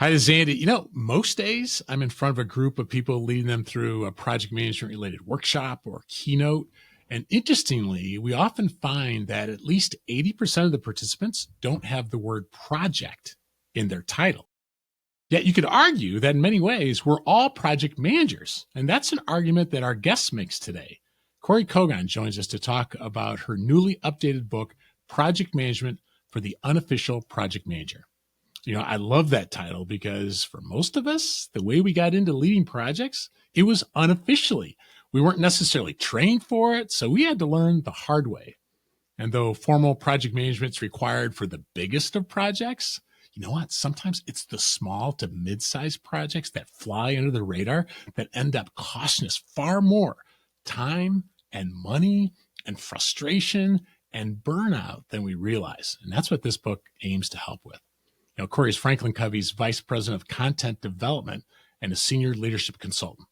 Hi, this is Andy. Most days I'm in front of a group of people leading them through a project management related workshop or keynote. And interestingly, we often find that at least 80% of the participants don't have the word project in their title. Yet you could argue that in many ways, we're all project managers. And that's an argument that our guest makes today. Kory Kogon joins us to talk about her newly updated book, Project Management for the Unofficial Project Manager. I love that title because for most of us, the way we got into leading projects, it was unofficially. We weren't necessarily trained for it, so we had to learn the hard way. And though formal project management is required for the biggest of projects, you know what? Sometimes it's the small to mid-sized projects that fly under the radar that end up costing us far more time and money and frustration and burnout than we realize. And that's what this book aims to help with. Kory is FranklinCovey's Vice President of Content Development and a Senior Leadership Consultant.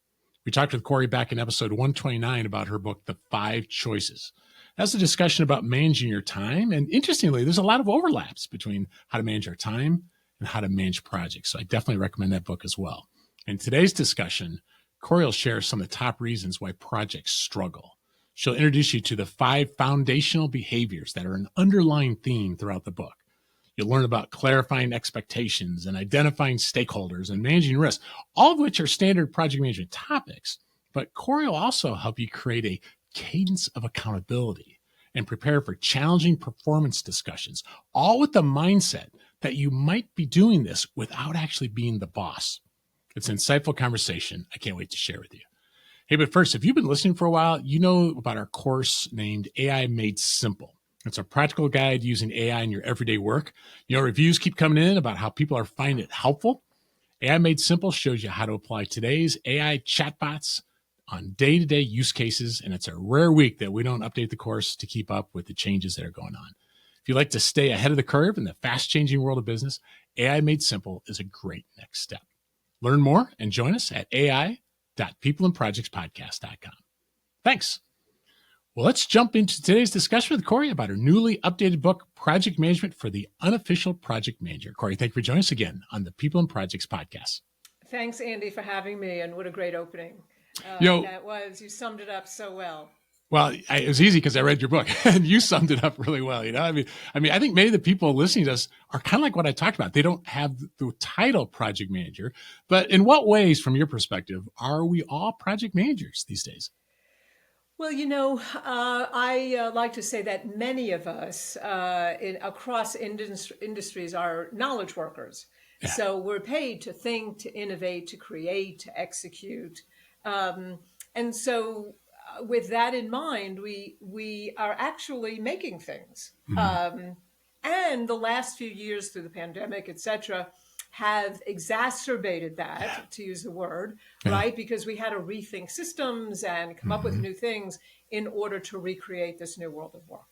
We talked with Kory back in episode 129 about her book, The 5 Choices. That's a discussion about managing your time. And interestingly, there's a lot of overlaps between how to manage our time and how to manage projects. So I definitely recommend that book as well. In today's discussion, Kory will share some of the top reasons why projects struggle. She'll introduce you to the 5 foundational behaviors that are an underlying theme throughout the book. You'll learn about clarifying expectations and identifying stakeholders and managing risk, all of which are standard project management topics. But Kory will also help you create a cadence of accountability and prepare for challenging performance discussions, all with the mindset that you might be doing this without actually being the boss. It's an insightful conversation I can't wait to share with you. Hey, but first, if you've been listening for a while, you know about our course named AI Made Simple. It's a practical guide using AI in your everyday work. Reviews keep coming in about how people are finding it helpful. AI Made Simple shows you how to apply today's AI chatbots on day-to-day use cases, and it's a rare week that we don't update the course to keep up with the changes that are going on. If you'd like to stay ahead of the curve in the fast-changing world of business, AI Made Simple is a great next step. Learn more and join us at ai.peopleandprojectspodcast.com. Thanks. Well, let's jump into today's discussion with Kory about her newly updated book, Project Management for the Unofficial Project Manager. Kory, thank you for joining us again on the People and Projects podcast. Thanks, Andy, for having me, and what a great opening. That was. You summed it up so well. Well, it was easy because I read your book, and you summed it up really well. I think many of the people listening to us are kind of like what I talked about. They don't have the title project manager, but in what ways, from your perspective, are we all project managers these days? Well, I like to say that many of us across industries are knowledge workers. Yeah. So we're paid to think, to innovate, to create, to execute. And so with that in mind, we are actually making things. Mm-hmm. And the last few years through the pandemic, et cetera, have exacerbated that, to use the word, right? Because we had to rethink systems and come up with new things in order to recreate this new world of work.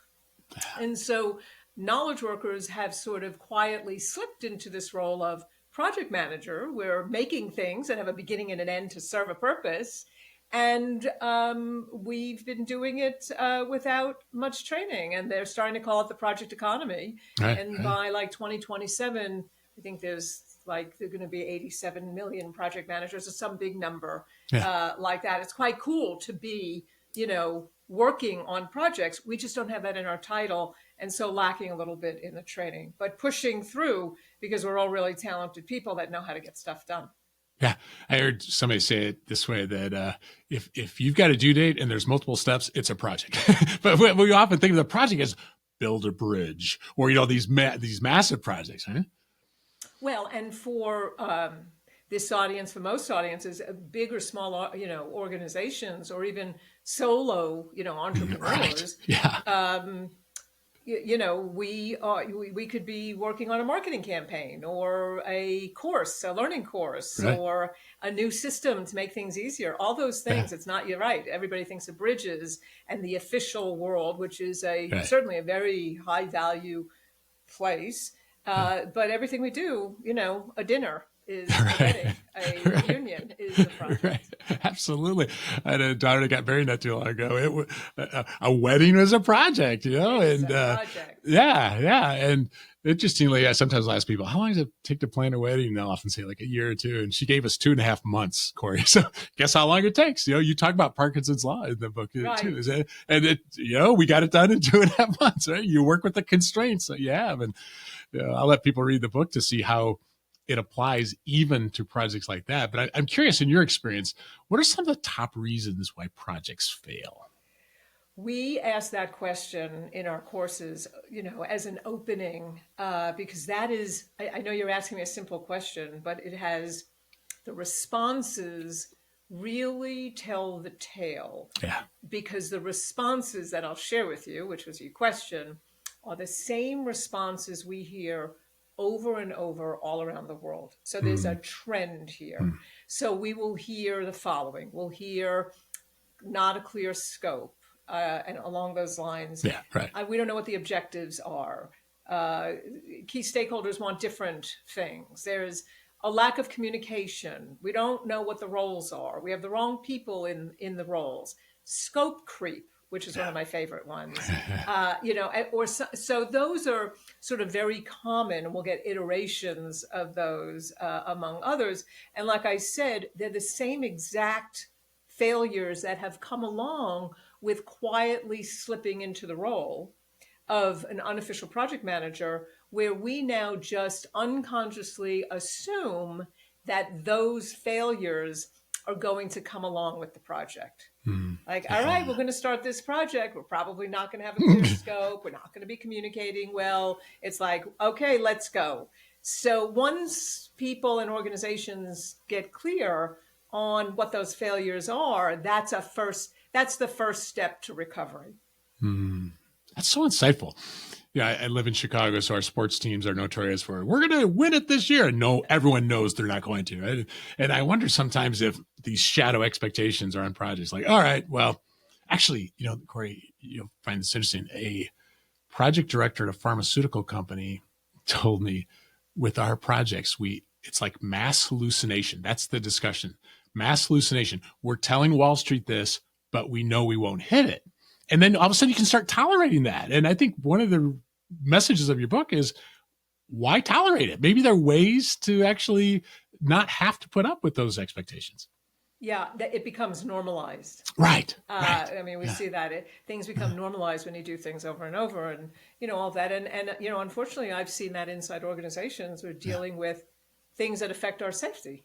And so knowledge workers have sort of quietly slipped into this role of project manager. We're making things that have a beginning and an end to serve a purpose. And we've been doing it without much training. And they're starting to call it the project economy. By like 2027, I think there's going to be 87 million project managers or some big number like that. It's quite cool to be, working on projects. We just don't have that in our title. And so lacking a little bit in the training, but pushing through because we're all really talented people that know how to get stuff done. Yeah. I heard somebody say it this way, that if you've got a due date and there's multiple steps, it's a project. But we often think of the project as build a bridge or, these massive projects, right? Well, and for this audience, for most audiences, big or small, organizations or even solo, entrepreneurs, right. we could be working on a marketing campaign or a course, a learning course, right, or a new system to make things easier. All those things. It's not, you're right. Everybody thinks of bridges and the official world, which is certainly a very high value place. But everything we do, a dinner, is a Right. wedding. A Right. reunion is a project. Right. Absolutely. I had a daughter that got married not too long ago. A wedding was a project, It's and a project. yeah. And interestingly, I sometimes ask people, how long does it take to plan a wedding? And they'll often say like a year or two. And she gave us 2.5 months, Kory. So guess how long it takes? You talk about Parkinson's Law in the book Right. too. And we got it done in 2.5 months, right? You work with the constraints that you have. And I'll let people read the book to see how it applies even to projects like that. But I'm curious, in your experience, what are some of the top reasons why projects fail? We ask that question in our courses, as an opening, because that is, I know you're asking me a simple question, but it has the responses really tell the tale. Yeah. Because the responses that I'll share with you, which was your question, are the same responses we hear over and over all around the world. So there's a trend here. So we will hear the following. We'll hear not a clear scope, and along those lines. Yeah, right. We don't know what the objectives are. Key stakeholders want different things. There's a lack of communication. We don't know what the roles are. We have the wrong people in the roles. Scope creep, which is one of my favorite ones. So those are sort of very common, and we'll get iterations of those among others. And like I said, they're the same exact failures that have come along with quietly slipping into the role of an unofficial project manager, where we now just unconsciously assume that those failures are going to come along with the project. Like, all right, we're going to start this project. We're probably not going to have a clear scope. We're not going to be communicating well. It's like, okay, let's go. So once people and organizations get clear on what those failures are, that's the first step to recovery. That's so insightful. Yeah, I live in Chicago, so our sports teams are notorious for, we're going to win it this year. And no, everyone knows they're not going to. Right? And I wonder sometimes if these shadow expectations are on projects. Like, all right, well, actually, Kory, you'll find this interesting. A project director at a pharmaceutical company told me, with our projects, it's like mass hallucination. That's the discussion. Mass hallucination. We're telling Wall Street this, but we know we won't hit it. And then all of a sudden you can start tolerating that. And I think one of the messages of your book is, why tolerate it? Maybe there are ways to actually not have to put up with those expectations. Yeah, it becomes normalized. Right. I mean, we see that things become normalized when you do things over and over, and all that. And unfortunately, I've seen that inside organizations. We're dealing with things that affect our safety.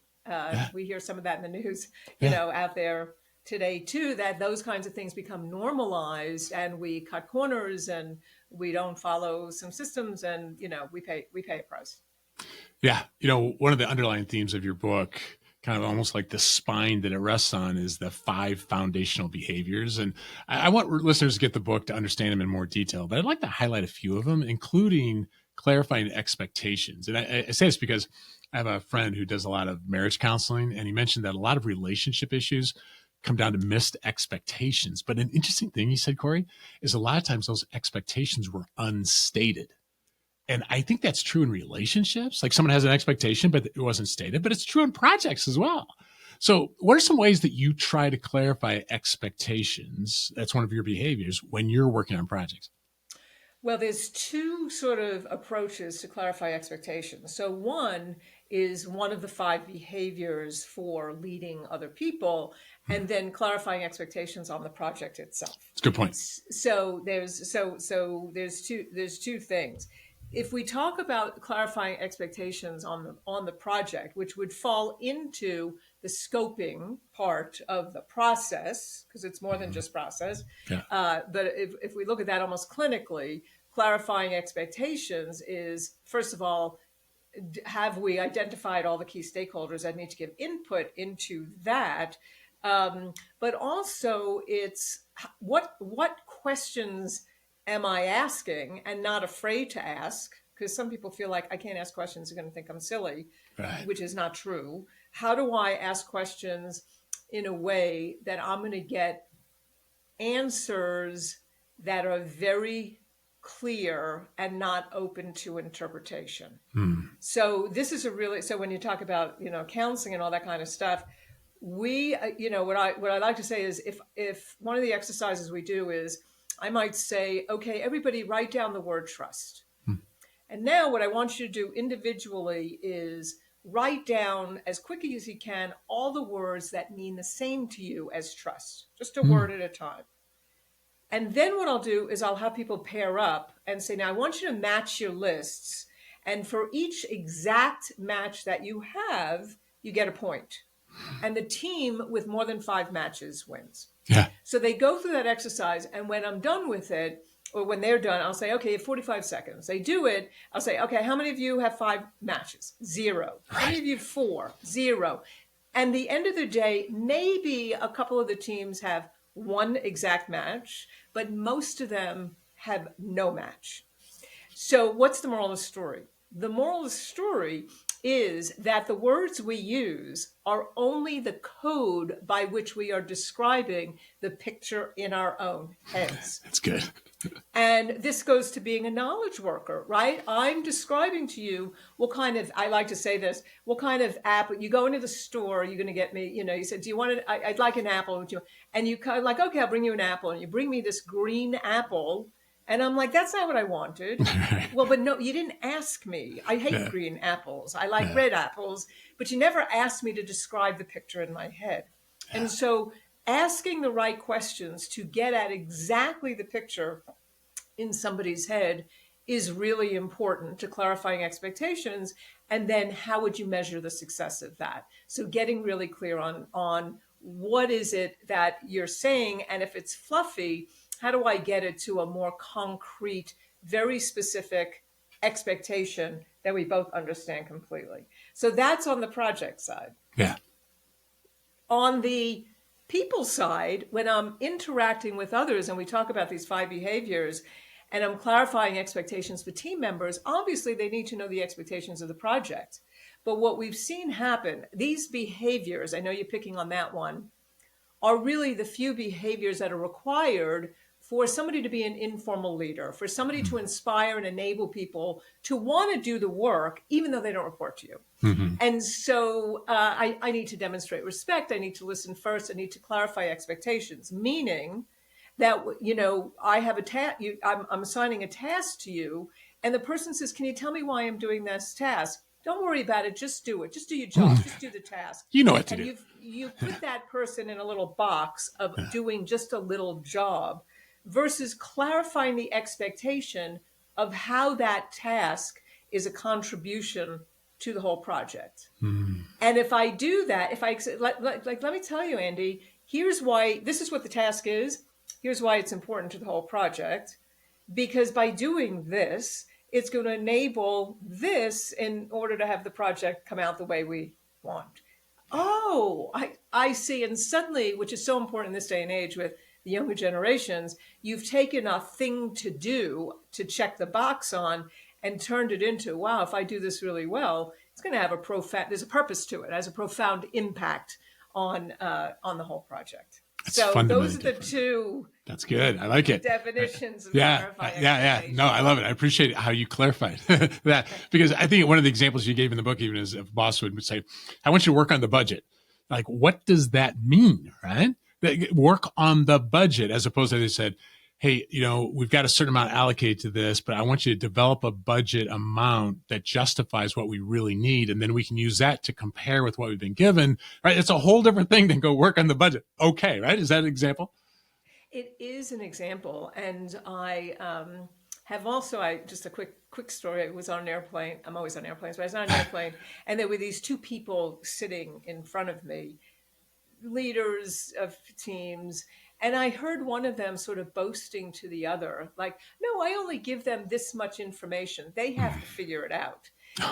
We hear some of that in the news, out there today too, that those kinds of things become normalized, and we cut corners and we don't follow some systems, and we pay a price. Yeah, one of the underlying themes of your book, kind of almost like the spine that it rests on, is the 5 foundational behaviors. And I want listeners to get the book to understand them in more detail, but I'd like to highlight a few of them, including clarifying expectations. And I say this because I have a friend who does a lot of marriage counseling, and he mentioned that a lot of relationship issues come down to missed expectations. But an interesting thing he said, Kory, is a lot of times those expectations were unstated. And I think that's true in relationships. Like, someone has an expectation, but it wasn't stated, but it's true in projects as well. So what are some ways that you try to clarify expectations? That's one of your behaviors when you're working on projects. Well, there's 2 sort of approaches to clarify expectations. So one is one of the 5 behaviors for leading other people, and then clarifying expectations on the project itself. That's a good point. So there's two things. If we talk about clarifying expectations on the project, which would fall into the scoping part of the process, because it's more than just process. Yeah. But if we look at that almost clinically, clarifying expectations is, first of all, have we identified all the key stakeholders that need to give input into that? But also, it's what questions am I asking and not afraid to ask? Because some people feel like, I can't ask questions, they're going to think I'm silly, Right. which is not true. How do I ask questions in a way that I'm going to get answers that are very clear and not open to interpretation. Hmm. So this is so when you talk about, counseling and all that kind of stuff, we, what I like to say is if one of the exercises we do is I might say, okay, everybody write down the word trust. Hmm. And now what I want you to do individually is write down as quickly as you can all the words that mean the same to you as trust, just a word at a time. And then what I'll do is I'll have people pair up and say, now I want you to match your lists. And for each exact match that you have, you get a point. And the team with more than 5 matches wins. Yeah. So they go through that exercise. And when I'm done with it, or when they're done, I'll say, okay, you have 45 seconds. They do it. I'll say, okay, how many of you have 5 matches? 0. Right. How many of you have 4? 0. And the end of the day, maybe a couple of the teams have 1 exact match, but most of them have no match. So what's the moral of the story? The moral of the story is that the words we use are only the code by which we are describing the picture in our own heads. That's good. And this goes to being a knowledge worker, right? I'm describing to you I like to say this, what kind of apple, you go into the store, you're going to get me, you said, do you want it? I'd like an apple. And you kind of like, okay, I'll bring you an apple. And you bring me this green apple. And I'm like, that's not what I wanted. Well, but no, you didn't ask me. I hate green apples. I like red apples, but you never asked me to describe the picture in my head. And so asking the right questions to get at exactly the picture in somebody's head is really important to clarifying expectations. And then how would you measure the success of that? So getting really clear on what is it that you're saying, and if it's fluffy, how do I get it to a more concrete, very specific expectation that we both understand completely? So that's on the project side. Yeah. On the people side, when I'm interacting with others and we talk about these 5 behaviors and I'm clarifying expectations for team members, obviously they need to know the expectations of the project. But what we've seen happen, these behaviors, I know you're picking on that one, are really the few behaviors that are required for somebody to be an informal leader, for somebody to inspire and enable people to want to do the work, even though they don't report to you. Mm-hmm. And so I need to demonstrate respect. I need to listen first. I need to clarify expectations, meaning that, I have a task, I'm assigning a task to you, and the person says, can you tell me why I'm doing this task? Don't worry about it. Just do it. Just do your job. Just do the task. You know what to do. You put that person in a little box of doing just a little job versus clarifying the expectation of how that task is a contribution to the whole project. Mm. And if I do that, let me tell you, Andy, here's why, this is what the task is. Here's why it's important to the whole project. Because by doing this, it's going to enable this in order to have the project come out the way we want. Oh, I see. And suddenly, which is so important in this day and age with the younger generations, you've taken a thing to do to check the box on and turned it into, wow, if I do this really well, it's going to have there's a purpose to it. It has a profound impact on the whole project. That's so those are the two. That's good. I like it. Definitions of yeah. No, I love it. I appreciate how you clarified that, because I think one of the examples you gave in the book, even as a boss would say, I want you to work on the budget. Like, what does that mean, right? Work on the budget, as opposed to they said, hey, we've got a certain amount allocated to this, but I want you to develop a budget amount that justifies what we really need. And then we can use that to compare with what we've been given, right? It's a whole different thing than go work on the budget. Okay, right? Is that an example? It is an example. And I have also, just a quick story. I was on an airplane. I'm always on airplanes, but I was on an airplane. And there were these 2 people sitting in front of me, leaders of teams. And I heard one of them sort of boasting to the other, like, no, I only give them this much information. They have to figure it out.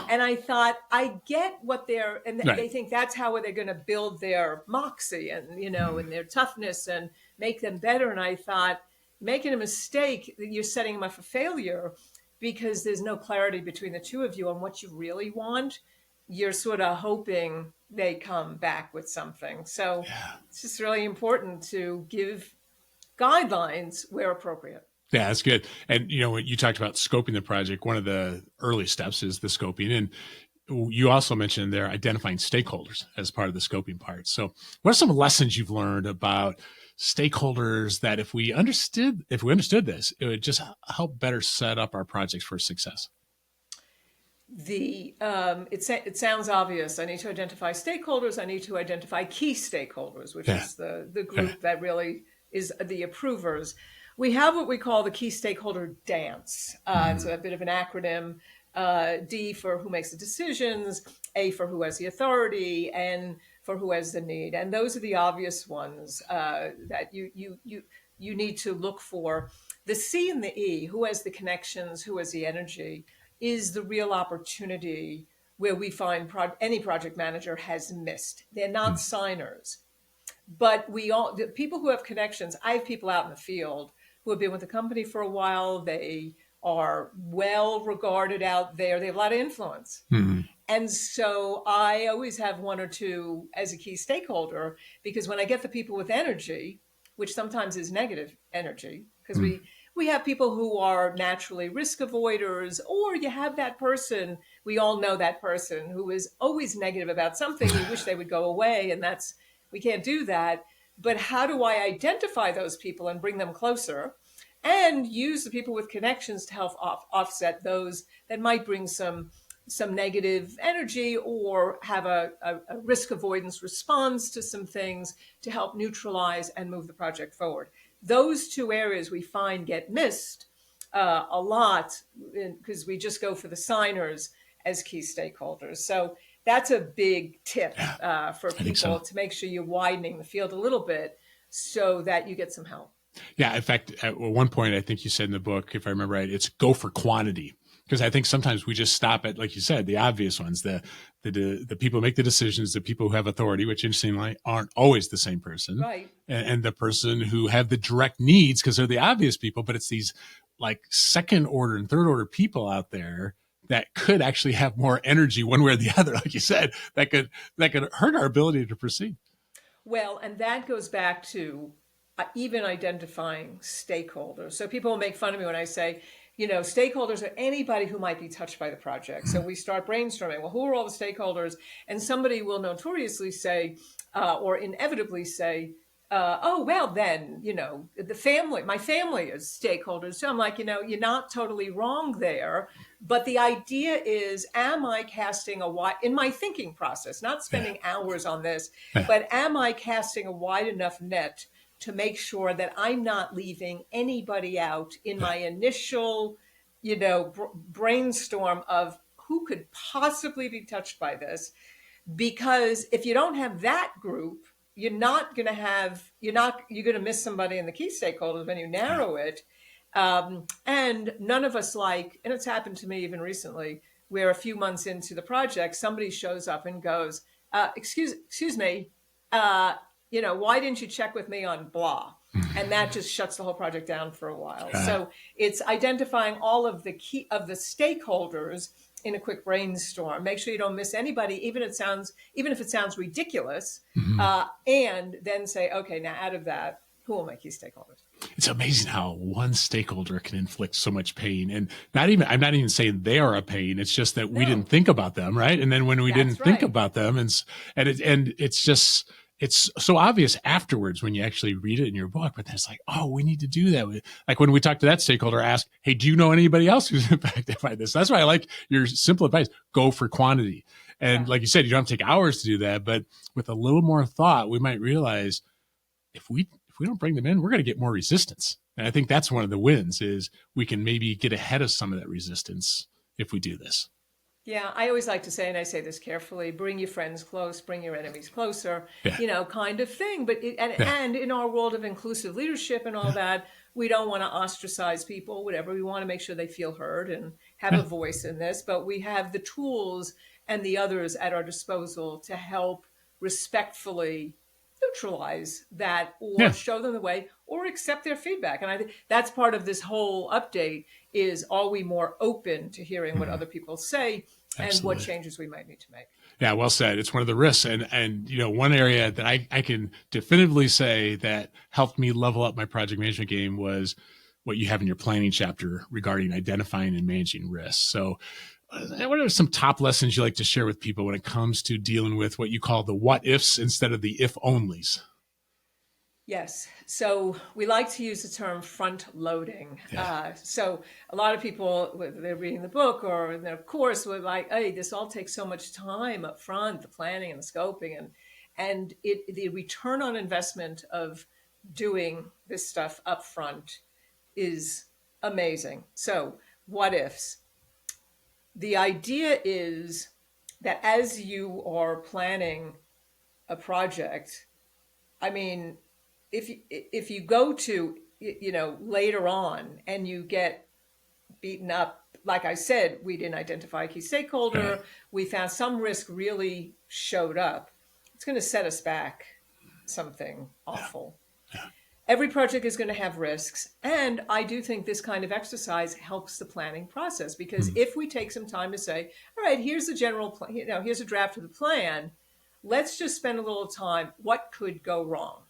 And I thought, I get what they think that's how they're going to build their moxie and, and their toughness and make them better. And I thought, making a mistake, you're setting them up for failure because there's no clarity between the 2 of you on what you really want. You're sort of hoping they come back with something. So It's just really important to give guidelines where appropriate. Yeah, that's good. And when you talked about scoping the project, one of the early steps is the scoping. And you also mentioned there identifying stakeholders as part of the scoping part. So what are some lessons you've learned about stakeholders that if we understood this, it would just help better set up our projects for success? It sounds obvious. I need to identify stakeholders. I need to identify key stakeholders, which Yeah. is the group that really is the approvers. We have what we call the key stakeholder dance. It's a bit of an acronym. D for who makes the decisions, A for who has the authority, N for who has the need. And those are the obvious ones that you need to look for. The C and the E, who has the connections, who has the energy, is the real opportunity where we find any project manager has missed. They're not signers, but the people who have connections. I have people out in the field who have been with the company for a while. They are well regarded out there. They have a lot of influence. Mm-hmm. And so I always have one or two as a key stakeholder, because when I get the people with energy, which sometimes is negative energy, because we have people who are naturally risk avoiders, or you have that person, we all know that person who is always negative about something. You wish they would go away, and we can't do that. But how do I identify those people and bring them closer, and use the people with connections to help offset those that might bring some negative energy, or have a risk avoidance response to some things to help neutralize and move the project forward? Those two areas we find get missed a lot because we just go for the signers as key stakeholders. So that's a big tip for people to make sure you're widening the field a little bit so that you get some help. Yeah. In fact, at one point, I think you said in the book, if I remember right, it's go for quantity. Because I think sometimes we just stop at, like you said, the obvious ones, the people who make the decisions, the people who have authority, which interestingly aren't always the same person, right? And the person who have the direct needs, because they're the obvious people, but it's these like second order and third order people out there that could actually have more energy one way or the other, like you said, that could hurt our ability to proceed. Well, and that goes back to even identifying stakeholders. So people will make fun of me when I say, stakeholders are anybody who might be touched by the project. So we start brainstorming. Well, who are all the stakeholders? And somebody will notoriously say, or inevitably say, oh, well, then, my family is stakeholders. So I'm like, you're not totally wrong there. But the idea is, am I casting in my thinking process, not spending hours on this, but am I casting a wide enough net to make sure that I'm not leaving anybody out in my initial, brainstorm of who could possibly be touched by this? Because if you don't have that group, you're going to miss somebody in the key stakeholders when you narrow it. And none of us and it's happened to me even recently, where a few months into the project, somebody shows up and goes, excuse me, why didn't you check with me on blah? And that just shuts the whole project down for a while. So it's identifying all of the stakeholders in a quick brainstorm. Make sure you don't miss anybody, even if it sounds ridiculous, and then say, okay, now out of that, who are my key stakeholders? It's amazing how one stakeholder can inflict so much pain, and I'm not even saying they are a pain. It's just that we didn't think about them, right? And then when we didn't think about them, it's so obvious afterwards when you actually read it in your book, but then it's like, oh, we need to do that. Like when we talk to that stakeholder, ask, hey, do you know anybody else who's impacted by this? That's why I like your simple advice, go for quantity. And like you said, you don't have to take hours to do that, but with a little more thought, we might realize if we don't bring them in, we're going to get more resistance. And I think that's one of the wins is we can maybe get ahead of some of that resistance if we do this. Yeah, I always like to say, and I say this carefully, bring your friends close, bring your enemies closer, kind of thing. But and in our world of inclusive leadership and all that, we don't want to ostracize people, whatever. We want to make sure they feel heard and have a voice in this. But we have the tools and the others at our disposal to help respectfully neutralize that, or show them the way, or accept their feedback. And I think that's part of this whole update is, are we more open to hearing what other people say and what changes we might need to make? Yeah, well said. It's one of the risks. And one area that I can definitively say that helped me level up my project management game was what you have in your planning chapter regarding identifying and managing risks. So what are some top lessons you like to share with people when it comes to dealing with what you call the what ifs instead of the if onlys? Yes. So we like to use the term front loading. So a lot of people, whether they're reading the book or in their course, were like, hey, this all takes so much time up front, the planning and the scoping, and the return on investment of doing this stuff up front is amazing. So what ifs? The idea is that as you are planning a project, I mean, if you go to later on and you get beaten up, like I said, we didn't identify a key stakeholder, Right. we found some risk really showed up, it's going to set us back something awful. Yeah. Every project is going to have risks, and I do think this kind of exercise helps the planning process, because if we take some time to say, all right, here's the general plan, here's a draft of the plan, let's just spend a little time, what could go wrong?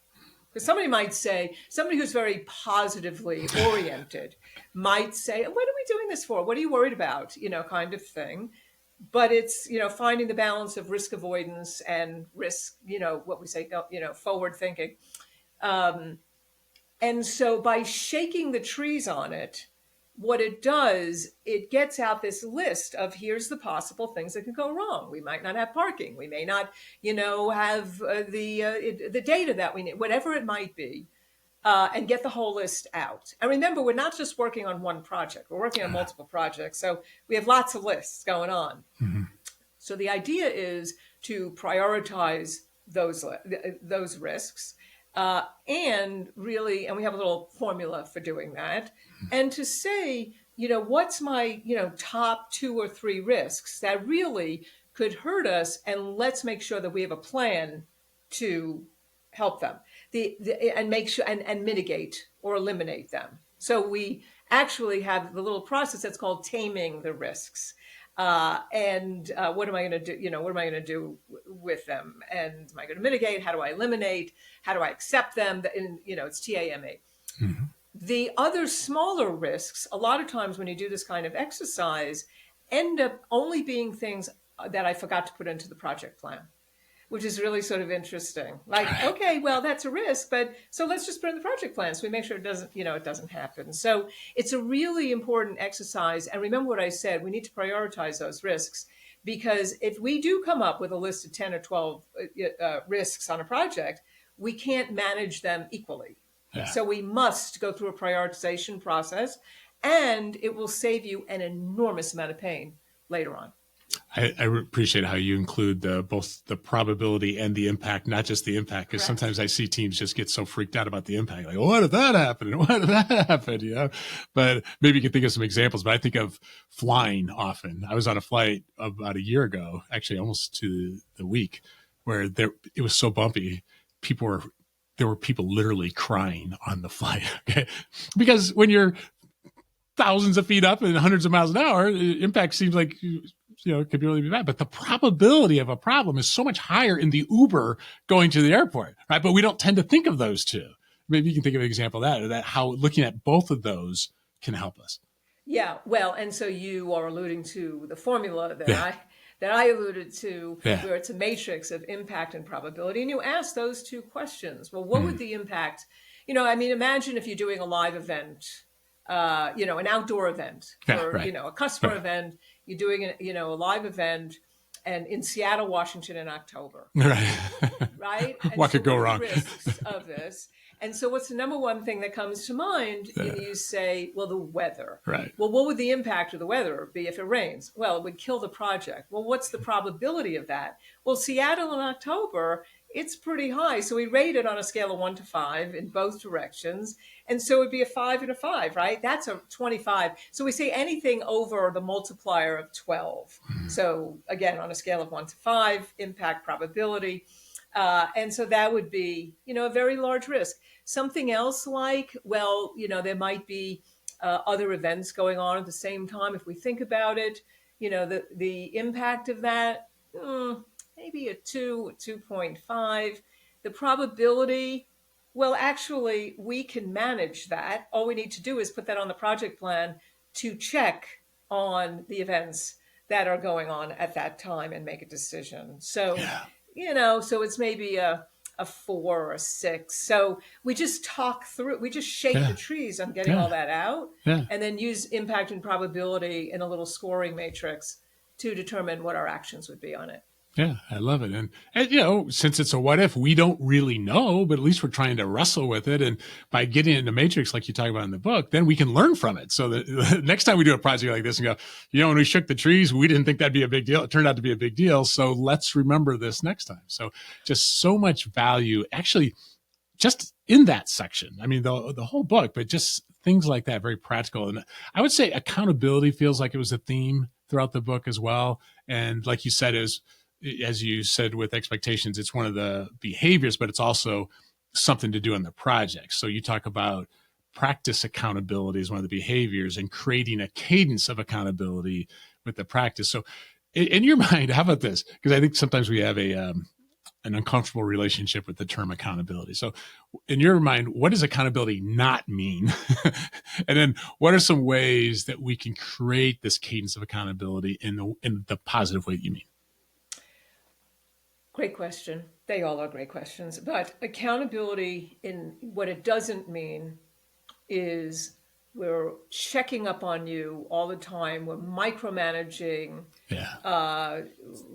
Because somebody who's very positively oriented might say, what are we doing this for? What are you worried about? Kind of thing. But it's, finding the balance of risk avoidance and risk, what we say, forward thinking. And so by shaking the trees on it, what it does, it gets out this list of here's the possible things that can go wrong. We might not have parking. We may not, have the data that we need, whatever it might be, and get the whole list out. And remember, we're not just working on one project. We're working on multiple projects. So we have lots of lists going on. Mm-hmm. So the idea is to prioritize those risks. And we have a little formula for doing that. And to say, what's my, top 2 or 3 risks that really could hurt us, and let's make sure that we have a plan to help them and make sure and mitigate or eliminate them. So we actually have the little process that's called taming the risks. And what am I going to do? What am I going to do with them? And am I going to mitigate? How do I eliminate? How do I accept them? And, it's TAMA. Mm-hmm. The other smaller risks, a lot of times when you do this kind of exercise, end up only being things that I forgot to put into the project plan, which is really sort of interesting. Like, okay, well, that's a risk, but so let's just put in the project plan so we make sure it doesn't happen. So it's a really important exercise. And remember what I said, we need to prioritize those risks, because if we do come up with a list of 10 or 12 risks on a project, we can't manage them equally. Yeah. So we must go through a prioritization process, and it will save you an enormous amount of pain later on. I appreciate how you include both the probability and the impact, not just the impact, because sometimes I see teams just get so freaked out about the impact. Like, what if that happened? And what if that happened? But maybe you can think of some examples. But I think of flying often. I was on a flight about a year ago, actually almost to the week, where it was so bumpy. There were people literally crying on the flight. Okay? Because when you're thousands of feet up and hundreds of miles an hour, impact seems like it could really be bad. But the probability of a problem is so much higher in the Uber going to the airport, right? But we don't tend to think of those two. Maybe you can think of an example of that how looking at both of those can help us. Yeah, well, and so you are alluding to the formula that I alluded to, where it's a matrix of impact and probability. And you ask those two questions. Well, what would the impact, imagine if you're doing a live event, an outdoor event or, a customer event, you're doing a live event and in Seattle, Washington in October. Right? And what could go wrong? Risks of this. And so what's the number one thing that comes to mind? You say, well, the weather. Right. Well, what would the impact of the weather be if it rains? Well, it would kill the project. Well, what's the probability of that? Well, Seattle in October, it's pretty high. So we rate it on a scale of 1 to 5 in both directions. And so it'd be a 5 and a 5, right? That's a 25. So we say anything over the multiplier of 12. So again, on a scale of 1 to 5, impact probability. And so that would be, a very large risk. Something else like, well, there might be other events going on at the same time. If we think about it, the impact of that, maybe a 2, 2.5. The probability, Well, actually, we can manage that. All we need to do is put that on the project plan to check on the events that are going on at that time and make a decision. So, Yeah. so it's maybe a 4 or a 6. So we just talk through, we just shake the Yeah. trees on getting Yeah. all that out, Yeah. and then use impact and probability in a little scoring matrix to determine what our actions would be on it. Yeah, I love it. And since it's a what if, we don't really know, but at least we're trying to wrestle with it. And by getting into matrix, like you talk about in the book, then we can learn from it. So that next time we do a project like this and go, when we shook the trees, we didn't think that'd be a big deal. It turned out to be a big deal. So let's remember this next time. So just so much value actually just in that section. I mean, the whole book, but just things like that, very practical. And I would say accountability feels like it was a theme throughout the book as well. And like you said, as you said with expectations, it's one of the behaviors, but it's also something to do in the project. So you talk about practice accountability as one of the behaviors and creating a cadence of accountability with the practice. So in your mind, how about this? Because I think sometimes we have an uncomfortable relationship with the term accountability. So in your mind, what does accountability not mean? And then what are some ways that we can create this cadence of accountability in the positive way that you mean? Great question. They all are great questions. But accountability, in what it doesn't mean is we're checking up on you all the time. We're micromanaging. Yeah.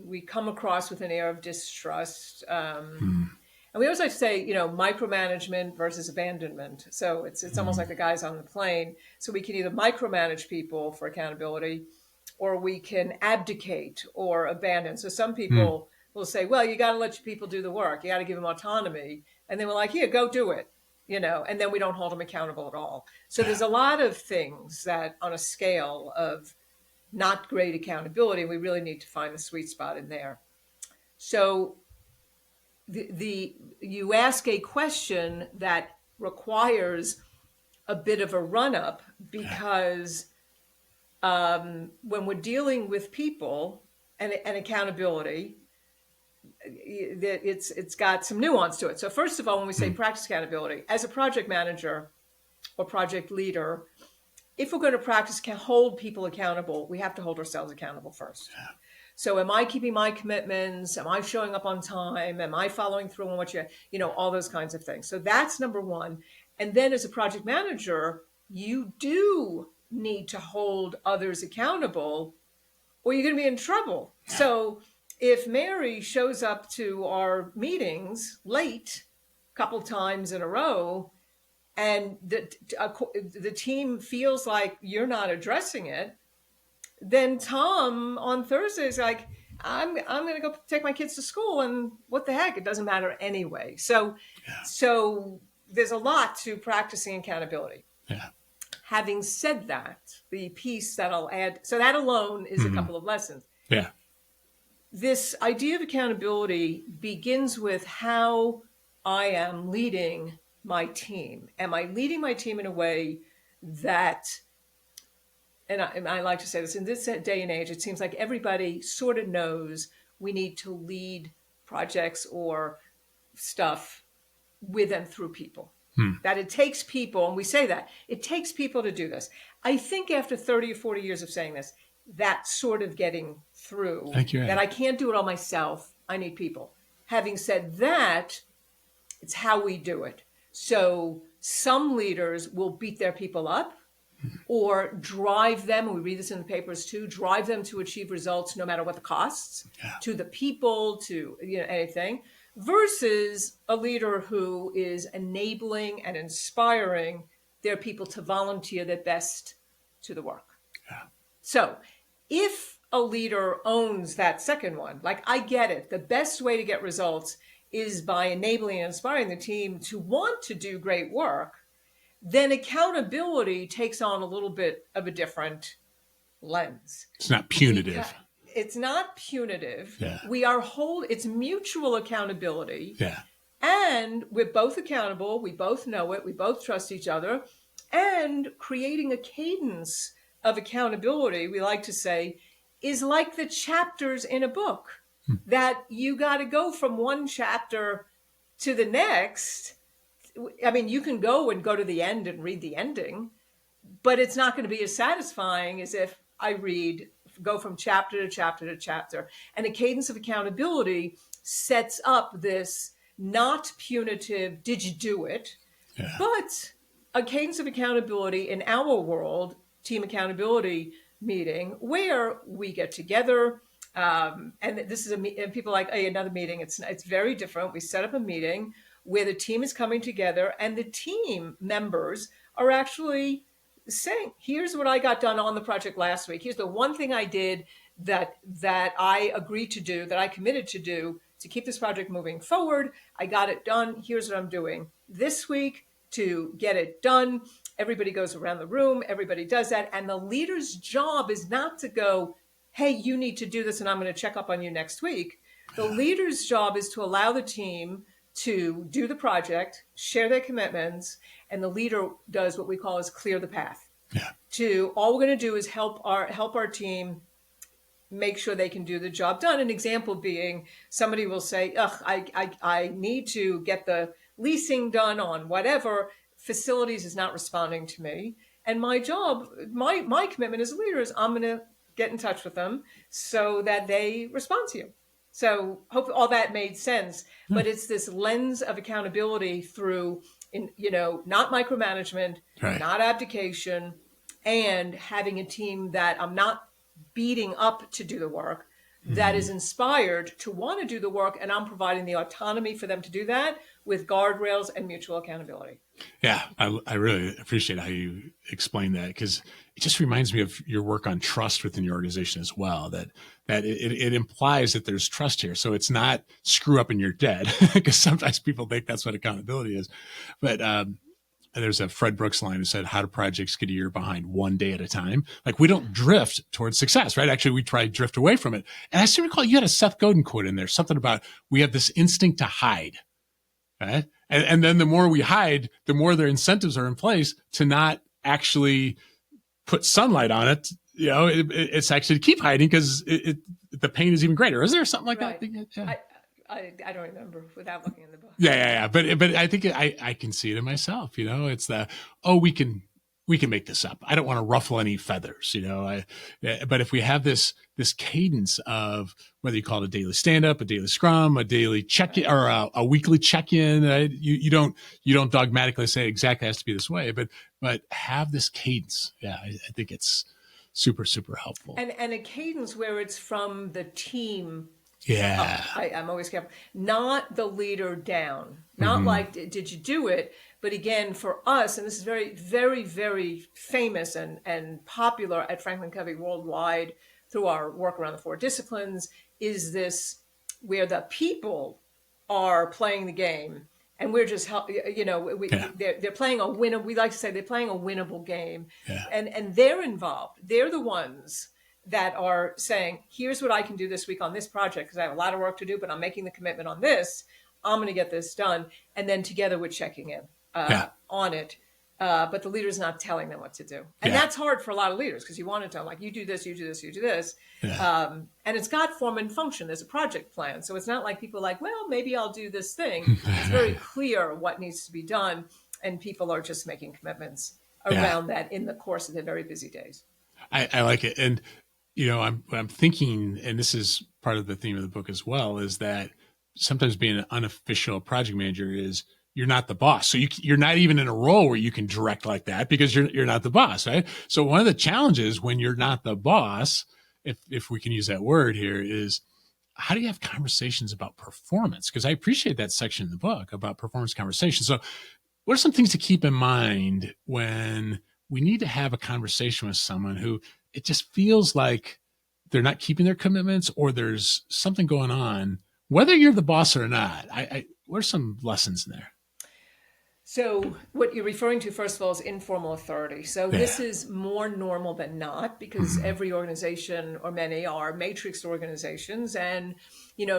We come across with an air of distrust. And we always like to say, micromanagement versus abandonment. So it's almost like the guys on the plane. So we can either micromanage people for accountability, or we can abdicate or abandon. So some people will say, well, you got to let your people do the work. You got to give them autonomy. And then we're like, here, go do it, and then we don't hold them accountable at all. So there's a lot of things that on a scale of not great accountability, we really need to find the sweet spot in there. So you ask a question that requires a bit of a run-up, because when we're dealing with people and accountability, it's got some nuance to it. So first of all, when we say practice accountability, as a project manager or project leader, if we're going to practice hold people accountable, we have to hold ourselves accountable first. Yeah. So am I keeping my commitments? Am I showing up on time? Am I following through on what all those kinds of things. So that's number one. And then as a project manager, you do need to hold others accountable, or you're going to be in trouble. Yeah. So if Mary shows up to our meetings late a couple times in a row, and the team feels like you're not addressing it, then Tom on Thursday is like, I'm going to go take my kids to school, and what the heck, it doesn't matter anyway. So there's a lot to practicing accountability. Yeah. Having said that, the piece that I'll add, so that alone is a couple of lessons. Yeah. This idea of accountability begins with how I am leading my team. Am I leading my team in a way that, and I like to say this, in this day and age, it seems like everybody sort of knows we need to lead projects or stuff with and through people. That it takes people, and we say that, it takes people to do this. I think after 30 or 40 years of saying this, that's sort of getting through. Thank you, that I can't do it all myself. I need people. Having said that, it's how we do it. So some leaders will beat their people up or drive them, and we read this in the papers too, drive them to achieve results no matter what the costs, to the people, to anything, versus a leader who is enabling and inspiring their people to volunteer their best to the work. Yeah. So if a leader owns that second one, like, I get it, the best way to get results is by enabling and inspiring the team to want to do great work, then accountability takes on a little bit of a different lens. It's not punitive. It's not punitive. Yeah. It's mutual accountability. Yeah. And we're both accountable. We both know it. We both trust each other. And creating a cadence of accountability, we like to say, is like the chapters in a book. That you got to go from one chapter to the next I mean, you can go to the end and read the ending, but it's not going to be as satisfying as if I go from chapter to chapter to chapter. And a cadence of accountability sets up this not punitive, did you do it? Yeah. But a cadence of accountability in our world, team accountability meeting, where we get together. And this is and people are like, hey, another meeting. It's very different. We set up a meeting where the team is coming together and the team members are actually saying, here's what I got done on the project last week. Here's the one thing I did that I agreed to do, that I committed to do to keep this project moving forward. I got it done. Here's what I'm doing this week to get it done. Everybody goes around the room. Everybody does that. And the leader's job is not to go, hey, you need to do this and I'm going to check up on you next week. The leader's job is to allow the team to do the project, share their commitments, and the leader does what we call is clear the path. Yeah. All we're going to do is help our team make sure they can do the job done. An example being somebody will say, I need to get the leasing done on whatever, facilities is not responding to me. And my job, my commitment as a leader is I'm going to get in touch with them so that they respond to you. So hope all that made sense, but it's this lens of accountability through, not micromanagement, right, not abdication, and having a team that I'm not beating up to do the work, that is inspired to want to do the work, and I'm providing the autonomy for them to do that with guardrails and mutual accountability. Yeah, I really appreciate how you explain that, because it just reminds me of your work on trust within your organization as well, that it implies that there's trust here. So it's not screw up and you're dead, because sometimes people think that's what accountability is. But there's a Fred Brooks line who said, how do projects get a year behind, one day at a time? Like, we don't drift towards success, right? Actually, we try to drift away from it. And I still recall you had a Seth Godin quote in there, something about we have this instinct to hide. Right? And then the more we hide, the more their incentives are in place to not actually put sunlight on it. It's actually to keep hiding because the pain is even greater. Is there something like Right. that? Yeah. I don't remember without looking in the book. Yeah. But I think I can see it in myself. It's we can make this up. I don't want to ruffle any feathers. But if we have this cadence of whether you call it a daily stand up, a daily scrum, a daily check in, or a weekly check in, you don't dogmatically say exactly has to be this way, but have this cadence. Yeah, I think it's super, super helpful. And a cadence where it's from the team. Yeah. I'm always careful. Not the leader down. Not like, did you do it? But again, for us, and this is very, very, very famous and popular at FranklinCovey worldwide through our work around the 4 disciplines, is this where the people are playing the game and we're just, they're playing a win. We like to say they're playing a winnable game, and they're involved. They're the ones that are saying, here's what I can do this week on this project because I have a lot of work to do, but I'm making the commitment on this. I'm going to get this done. And then together we're checking in on it. But the leader's not telling them what to do. And that's hard for a lot of leaders because you want to tell them, like, you do this, you do this, you do this. Yeah. And it's got form and function. There's a project plan. So it's not like people are like, well, maybe I'll do this thing. It's very clear what needs to be done. And people are just making commitments around that in the course of their very busy days. I like it. And I'm thinking, and this is part of the theme of the book as well, is that sometimes being an unofficial project manager is you're not the boss. So you're not even in a role where you can direct like that because you're not the boss, right? So one of the challenges when you're not the boss, if we can use that word here, is how do you have conversations about performance? Because I appreciate that section in the book about performance conversations. So what are some things to keep in mind when we need to have a conversation with someone who it just feels like they're not keeping their commitments or there's something going on, whether you're the boss or not? What are some lessons in there? So what you're referring to, first of all, is informal authority. So this is more normal than not because every organization, or many, are matrix organizations, and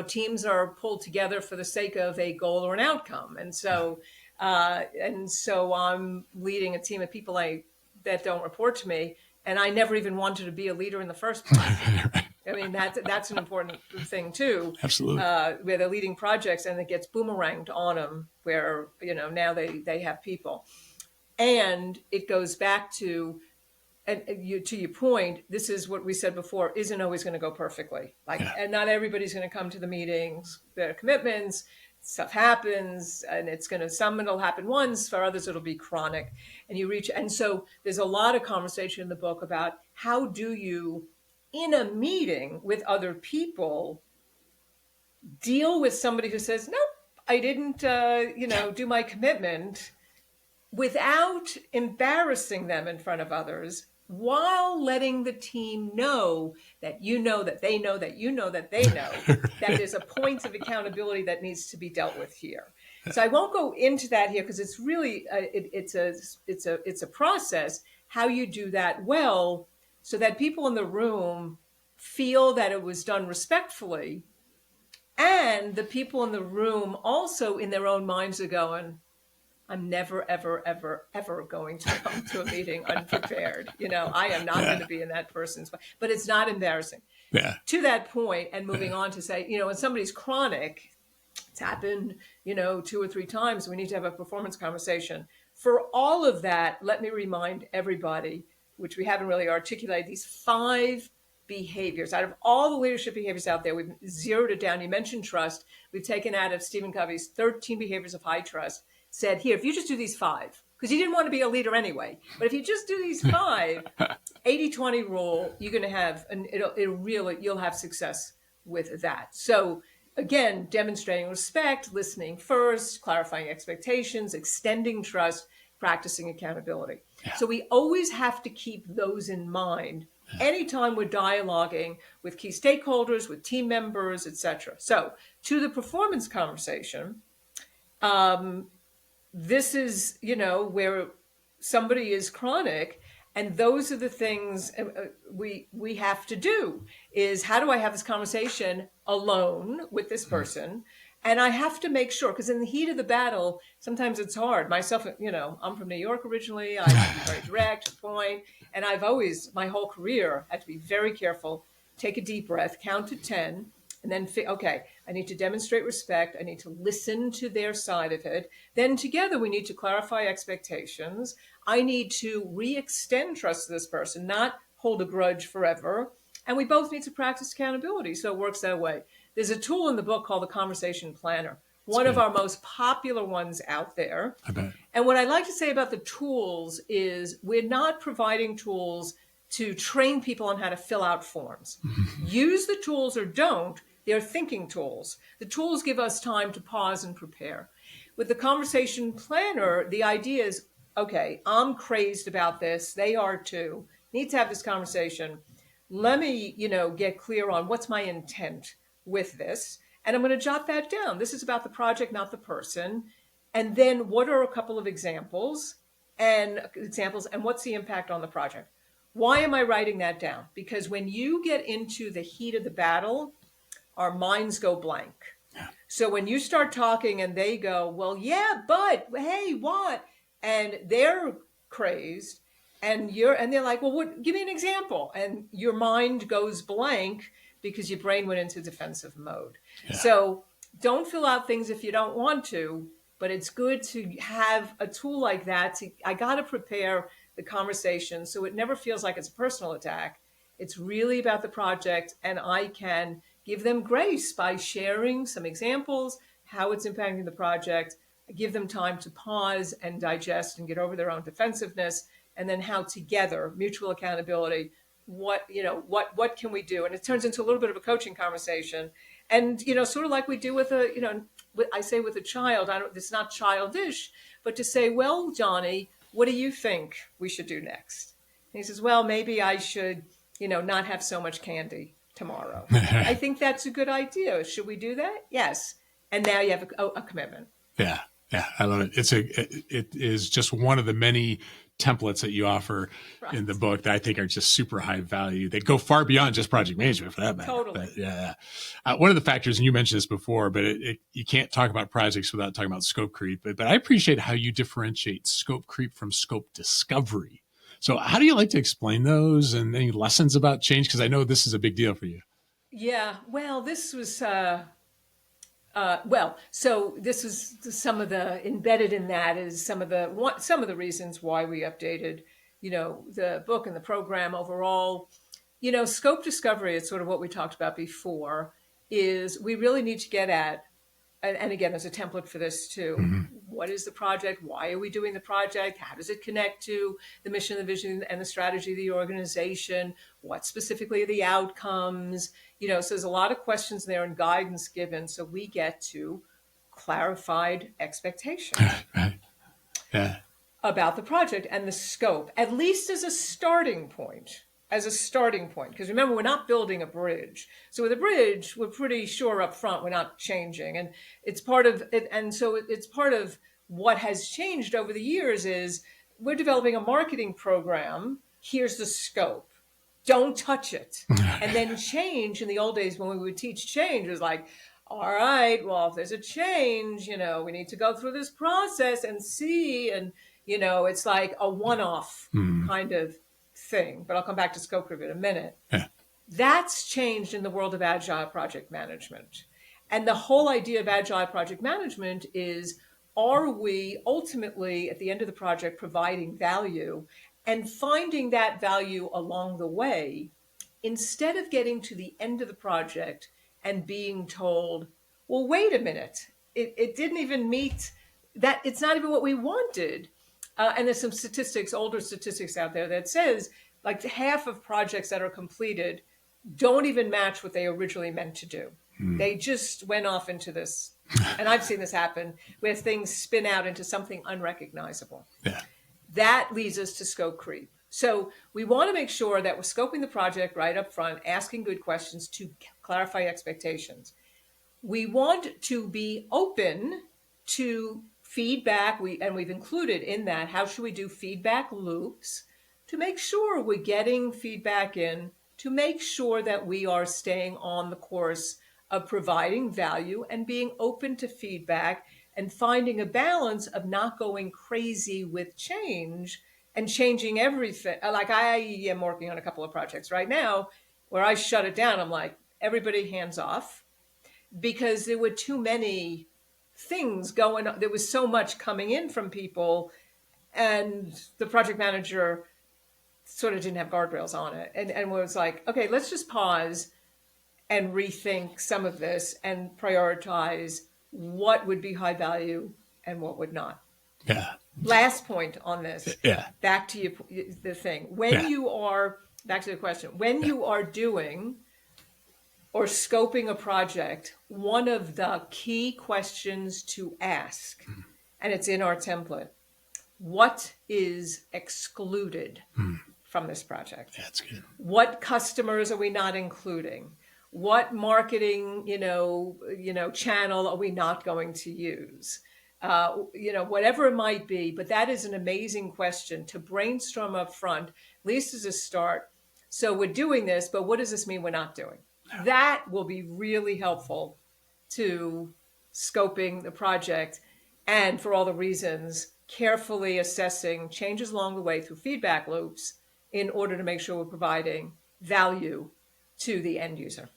teams are pulled together for the sake of a goal or an outcome. And so I'm leading a team of people that don't report to me, and I never even wanted to be a leader in the first place. I mean, that's an important thing too. Absolutely. Where they're leading projects and it gets boomeranged on them, where now they have people, and it goes back to. And to your point, this is what we said before, isn't always going to go perfectly. And not everybody's going to come to the meetings, their commitments, stuff happens, and some it'll happen once, for others it'll be chronic. And so there's a lot of conversation in the book about how do you, in a meeting with other people, deal with somebody who says, nope, I didn't, do my commitment, without embarrassing them in front of others, while letting the team know that they know that that there's a point of accountability that needs to be dealt with here. So I won't go into that here because it's really it's a process how you do that well, so that people in the room feel that it was done respectfully, and the people in the room also in their own minds are going, I'm never, ever, ever, ever going to come to a meeting unprepared. I am not going to be in that person's, but it's not embarrassing. Yeah. To that point, and moving on to say, when somebody's chronic, it's happened, 2 or 3 times, we need to have a performance conversation. For all of that, let me remind everybody, which we haven't really articulated, these 5 behaviors. Out of all the leadership behaviors out there, we've zeroed it down. You mentioned trust. We've taken out of Stephen Covey's 13 behaviors of high trust, said, here, if you just do these 5, because you didn't want to be a leader anyway, but if you just do these 5, 80-20 rule, you're going to have, and you'll have success with that. So again, demonstrating respect, listening first, clarifying expectations, extending trust, practicing accountability. Yeah. So we always have to keep those in mind anytime we're dialoguing with key stakeholders, with team members, etc. So to the performance conversation, this is, where somebody is chronic, and those are the things we have to do, is how do I have this conversation alone with this person? And I have to make sure, because in the heat of the battle, sometimes it's hard. Myself, I'm from New York originally. I have to be very direct, to the point. And I've always, my whole career, had to be very careful, take a deep breath, count to 10, and then, okay, I need to demonstrate respect. I need to listen to their side of it. Then together, we need to clarify expectations. I need to re-extend trust to this person, not hold a grudge forever. And we both need to practice accountability. So it works that way. There's a tool in the book called the Conversation Planner, one of our most popular ones out there. I bet. And what I like to say about the tools is we're not providing tools to train people on how to fill out forms. Use the tools or don't. They're thinking tools. The tools give us time to pause and prepare. With the Conversation Planner, the idea is, okay, I'm crazed about this. They are too. Need to have this conversation. Let me, get clear on what's my intent with this. And I'm going to jot that down. This is about the project, not the person. And then what are a couple of examples and what's the impact on the project? Why am I writing that down? Because when you get into the heat of the battle, our minds go blank. Yeah. So when you start talking and they go, well, yeah, but hey, what? And they're crazed and they're like, well, give me an example. And your mind goes blank because your brain went into defensive mode. Yeah. So don't fill out things if you don't want to, but it's good to have a tool like that. I got to prepare the conversation so it never feels like it's a personal attack. It's really about the project, and I can give them grace by sharing some examples, how it's impacting the project. I give them time to pause and digest and get over their own defensiveness, and then how together, mutual accountability, what can we do? And it turns into a little bit of a coaching conversation. And, sort of like we do with I say with a child, it's not childish, but to say, well, Johnny, what do you think we should do next? And he says, well, maybe I should, not have so much candy tomorrow. I think that's a good idea. Should we do that? Yes. And now you have a commitment. Yeah. Yeah. I love it. It is just one of the many templates that you offer in the book that I think are just super high value. They go far beyond just project management for that matter. Totally. But yeah. One of the factors, and you mentioned this before, but you can't talk about projects without talking about scope creep. But I appreciate how you differentiate scope creep from scope discovery. So how do you like to explain those and any lessons about change? Because I know this is a big deal for you. Yeah, well, this was so this is some of the embedded in that is some of the reasons why we updated, the book and the program overall. Scope discovery is sort of what we talked about before. Is we really need to get at, and again, there's a template for this too. Mhm. What is the project? Why are we doing the project? How does it connect to the mission, the vision, and the strategy of the organization? What specifically are the outcomes? So there's a lot of questions there and guidance given. So we get to clarified expectations Right. Yeah. about the project and the scope, at least as a starting point. As a starting point, because remember, we're not building a bridge. So with a bridge, we're pretty sure up front we're not changing, and it's part of it. And so it's part of what has changed over the years is we're developing a marketing program. Here's the scope. Don't touch it. And then change. In the old days when we would teach change, it was like, all right, well, if there's a change, we need to go through this process and see. And, it's like a one-off Mhm. kind of thing. But I'll come back to scope review in a minute. Yeah. That's changed in the world of agile project management. And the whole idea of agile project management is, are we ultimately at the end of the project providing value and finding that value along the way instead of getting to the end of the project and being told, well, wait a minute, it didn't even meet that, it's not even what we wanted. And there's some statistics, older statistics out there that says like half of projects that are completed don't even match what they originally meant to do. They just went off into this. And I've seen this happen where things spin out into something unrecognizable. Yeah. That leads us to scope creep. So we want to make sure that we're scoping the project right up front, asking good questions to clarify expectations. We want to be open to feedback. We've included in that, how should we do feedback loops to make sure we're getting feedback in, to make sure that we are staying on the course of providing value and being open to feedback and finding a balance of not going crazy with change and changing everything. Like I am working on a couple of projects right now where I shut it down. I'm like, everybody hands off, because there were too many things going on. There was so much coming in from people, and the project manager sort of didn't have guardrails on it, and was like, okay, let's just pause and rethink some of this and prioritize what would be high value and what would not. Yeah. Last point on this. Yeah. Back to the thing. When Yeah. you are, back to the question, when you are doing or scoping a project, one of the key questions to ask, and it's in our template, what is excluded from this project? That's good. What customers are we not including? What marketing, channel are we not going to use? Whatever it might be. But that is an amazing question to brainstorm up front, at least as a start. So we're doing this, but what does this mean we're not doing? That will be really helpful to scoping the project, and for all the reasons, carefully assessing changes along the way through feedback loops in order to make sure we're providing value to the end user.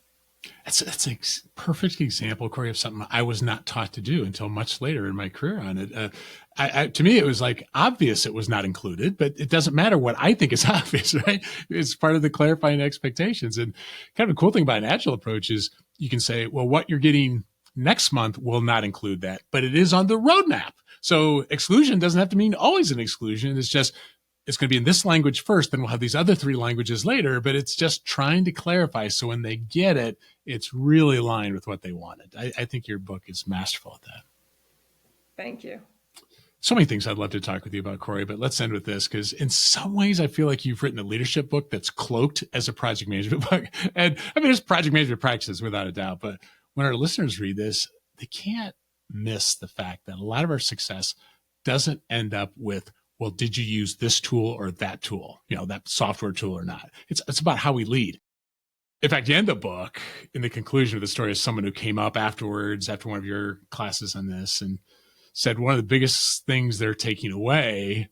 That's a perfect example, Kory, of something I was not taught to do until much later in my career on it. To me, it was like obvious it was not included, but it doesn't matter what I think is obvious, right? It's part of the clarifying expectations. And kind of a cool thing about an agile approach is you can say, well, what you're getting next month will not include that, but it is on the roadmap. So exclusion doesn't have to mean always an exclusion. It's just, it's going to be in this language first, then we'll have these other three languages later, but it's just trying to clarify. So when they get it, it's really aligned with what they wanted. I think your book is masterful at that. Thank you. So many things I'd love to talk with you about, Kory, but let's end with this, because in some ways I feel like you've written a leadership book that's cloaked as a project management book. And I mean, there's project management practices without a doubt, but when our listeners read this, they can't miss the fact that a lot of our success doesn't end up with, well, did you use this tool or that tool, that software tool or not? It's about how we lead. In fact, you end the book in the conclusion of the story as someone who came up afterwards, after one of your classes on this, and said one of the biggest things they're taking away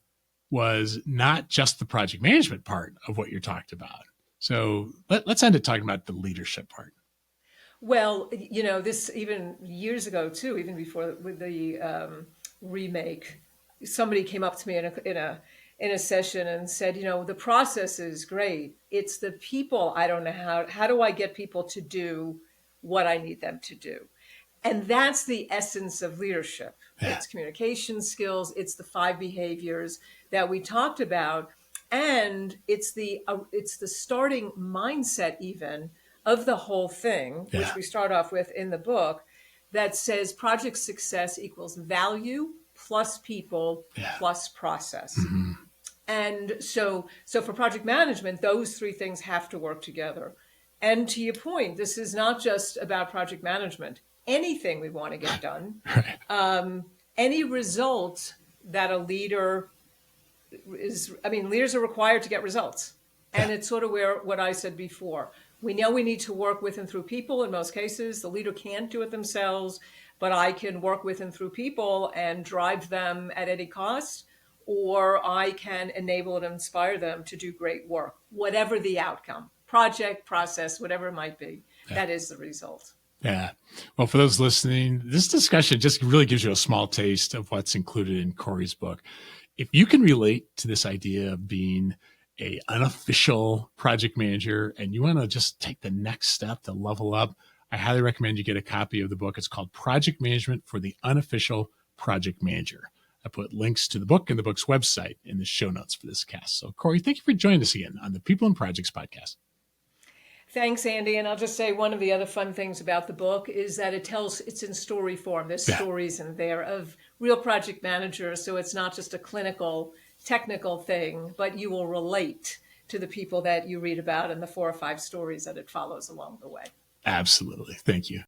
was not just the project management part of what you're talking about. So let's end it talking about the leadership part. Well, this even years ago too, even before with the remake, somebody came up to me in a session and said, the process is great. It's the people. I don't know how do I get people to do what I need them to do? And that's the essence of leadership. Yeah. It's communication skills. It's the 5 behaviors that we talked about. And it's the starting mindset even of the whole thing, Yeah. which we start off with in the book, that says project success equals value plus people plus process. Mm-hmm. And so for project management, those 3 things have to work together. And to your point, this is not just about project management. Anything we want to get done, Right. any result that a leader leaders are required to get results. And it's sort of what I said before. We know we need to work with and through people in most cases. The leader can't do it themselves, but I can work with and through people and drive them at any cost, or I can enable and inspire them to do great work, whatever the outcome, project, process, whatever it might be. That is the result. Yeah. Well, for those listening, this discussion just really gives you a small taste of what's included in Kory's book. If you can relate to this idea of being an unofficial project manager and you want to just take the next step to level up, I highly recommend you get a copy of the book. It's called Project Management for the Unofficial Project Manager. I put links to the book and the book's website in the show notes for this cast. So, Kory, thank you for joining us again on the People and Projects podcast. Thanks, Andy. And I'll just say one of the other fun things about the book is that it's in story form. There's stories in there of real project managers. So it's not just a clinical, technical thing, but you will relate to the people that you read about and the 4 or 5 stories that it follows along the way. Absolutely. Thank you.